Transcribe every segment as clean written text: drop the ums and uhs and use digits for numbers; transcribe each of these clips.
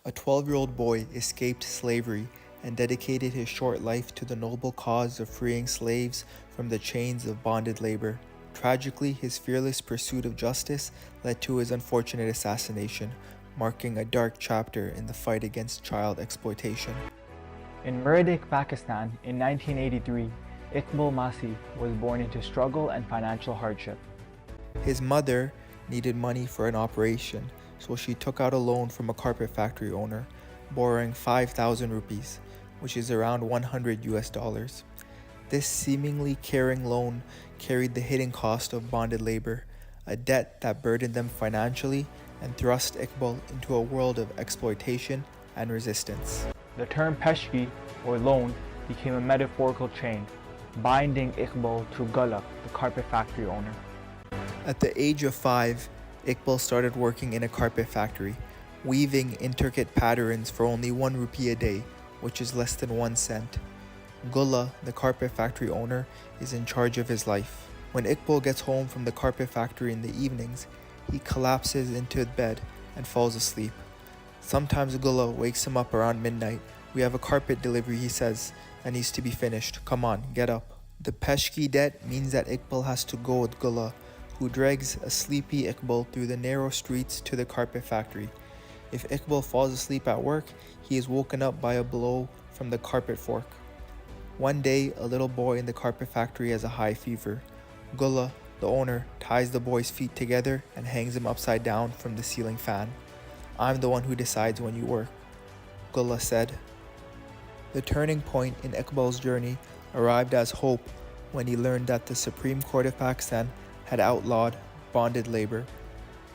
A 12-year-old boy escaped slavery and dedicated his short life to the noble cause of freeing slaves from the chains of bonded labor. Tragically, his fearless pursuit of justice led to his unfortunate assassination, marking a dark chapter in the fight against child exploitation. In Murdic, Pakistan, in 1983, Iqbal Masih was born into struggle and financial hardship. His mother needed money for an operation, so she took out a loan from a carpet factory owner, borrowing 5,000 rupees, which is around $100. This seemingly caring loan carried the hidden cost of bonded labor, a debt that burdened them financially and thrust Iqbal into a world of exploitation and resistance. The term peshki, or loan, became a metaphorical chain, binding Iqbal to Gullah, the carpet factory owner. At the age of 5, Iqbal started working in a carpet factory, weaving intricate patterns for only 1 rupee a day, which is less than 1 cent. Gullah, the carpet factory owner, is in charge of his life. When Iqbal gets home from the carpet factory in the evenings, he collapses into bed and falls asleep. Sometimes Gullah wakes him up around midnight. "We have a carpet delivery," he says, "that needs to be finished. Come on, get up." The peshki debt means that Iqbal has to go with Gullah, who drags a sleepy Iqbal through the narrow streets to the carpet factory. If Iqbal falls asleep at work, he is woken up by a blow from the carpet fork. One day, a little boy in the carpet factory has a high fever. Gullah, the owner, ties the boy's feet together and hangs him upside down from the ceiling fan. "I'm the one who decides when you work," Gullah said. The turning point in Iqbal's journey arrived as hope when he learned that the Supreme Court of Pakistan had outlawed bonded labor.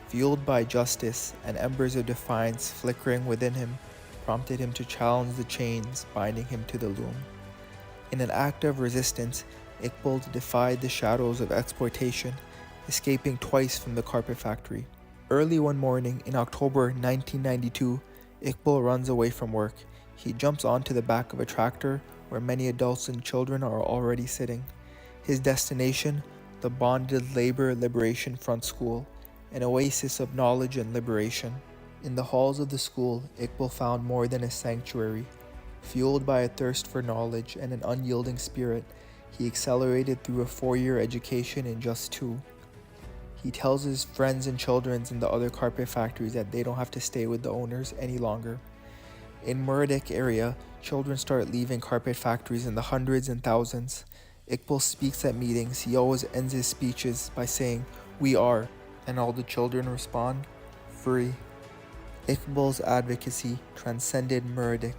Fueled by justice and embers of defiance flickering within him, prompted him to challenge the chains binding him to the loom. In an act of resistance, Iqbal defied the shadows of exploitation, escaping twice from the carpet factory. Early one morning in October 1992, Iqbal runs away from work. He jumps onto the back of a tractor where many adults and children are already sitting. His destination, the Bonded Labor Liberation Front School, an oasis of knowledge and liberation. In the halls of the school, Iqbal found more than a sanctuary. Fueled by a thirst for knowledge and an unyielding spirit, he accelerated through a 4-year education in just 2. He tells his friends and children in the other carpet factories that they don't have to stay with the owners any longer. In Murdic area, children start leaving carpet factories in the hundreds and thousands. Iqbal speaks at meetings. He always ends his speeches by saying, "We are," and all the children respond, "Free." Iqbal's advocacy transcended Murdic,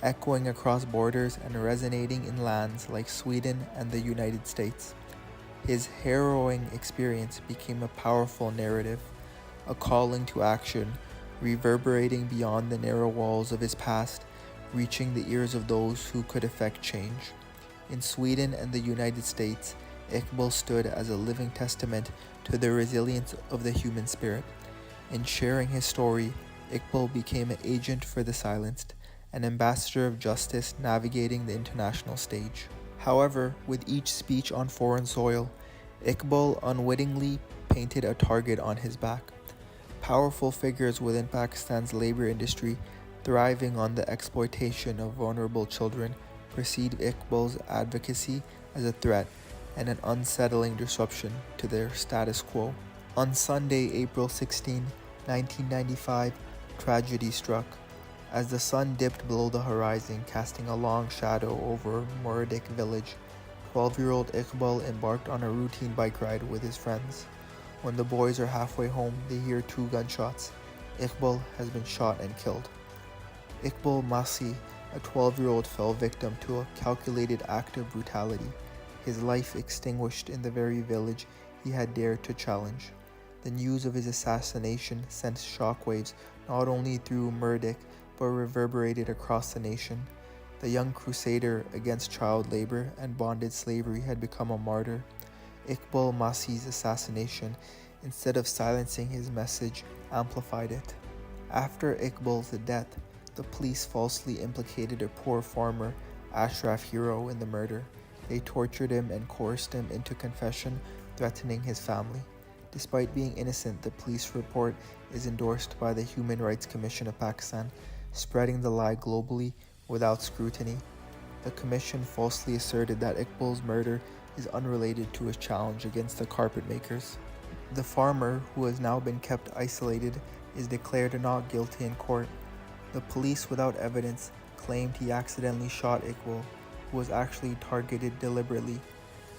echoing across borders and resonating in lands like Sweden and the United States. His harrowing experience became a powerful narrative, a calling to action, reverberating beyond the narrow walls of his past, reaching the ears of those who could effect change. In Sweden and the United States, Iqbal stood as a living testament to the resilience of the human spirit. In sharing his story, Iqbal became an agent for the silenced, an ambassador of justice navigating the international stage. However, with each speech on foreign soil, Iqbal unwittingly painted a target on his back. Powerful figures within Pakistan's labor industry, thriving on the exploitation of vulnerable children, perceived Iqbal's advocacy as a threat and an unsettling disruption to their status quo. On Sunday, April 16, 1995, tragedy struck. As the sun dipped below the horizon, casting a long shadow over Murdic village, 12-year-old Iqbal embarked on a routine bike ride with his friends. When the boys are halfway home, they hear 2 gunshots. Iqbal has been shot and killed. Iqbal Masih, a 12-year-old, fell victim to a calculated act of brutality, his life extinguished in the very village he had dared to challenge. The news of his assassination sent shockwaves not only through Murdic, but reverberated across the nation. The young crusader against child labor and bonded slavery had become a martyr. Iqbal Masih's assassination, instead of silencing his message, amplified it. After Iqbal's death, the police falsely implicated a poor farmer, Ashraf Hero, in the murder. They tortured him and coerced him into confession, threatening his family. Despite being innocent, the police report is endorsed by the Human Rights Commission of Pakistan, spreading the lie globally without scrutiny. The commission falsely asserted that Iqbal's murder is unrelated to his challenge against the carpet makers. The farmer, who has now been kept isolated, is declared not guilty in court. The police, without evidence, claimed he accidentally shot Iqbal, who was actually targeted deliberately,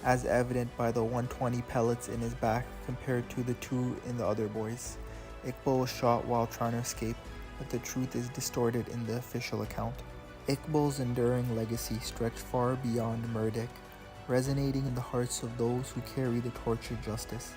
as evident by the 120 pellets in his back compared to the 2 in the other boys. Iqbal was shot while trying to escape, but the truth is distorted in the official account. Iqbal's enduring legacy stretched far beyond Murdoch, resonating in the hearts of those who carry the torch of justice.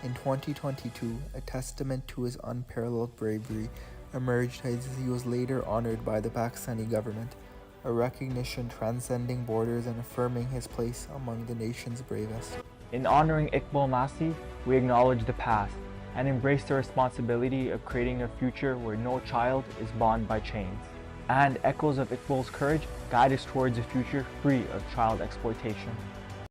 In 2022, a testament to his unparalleled bravery emerged as he was later honored by the Pakistani government, a recognition transcending borders and affirming his place among the nation's bravest. In honoring Iqbal Masih, we acknowledge the past and embrace the responsibility of creating a future where no child is bound by chains. And echoes of Iqbal's courage guide us towards a future free of child exploitation.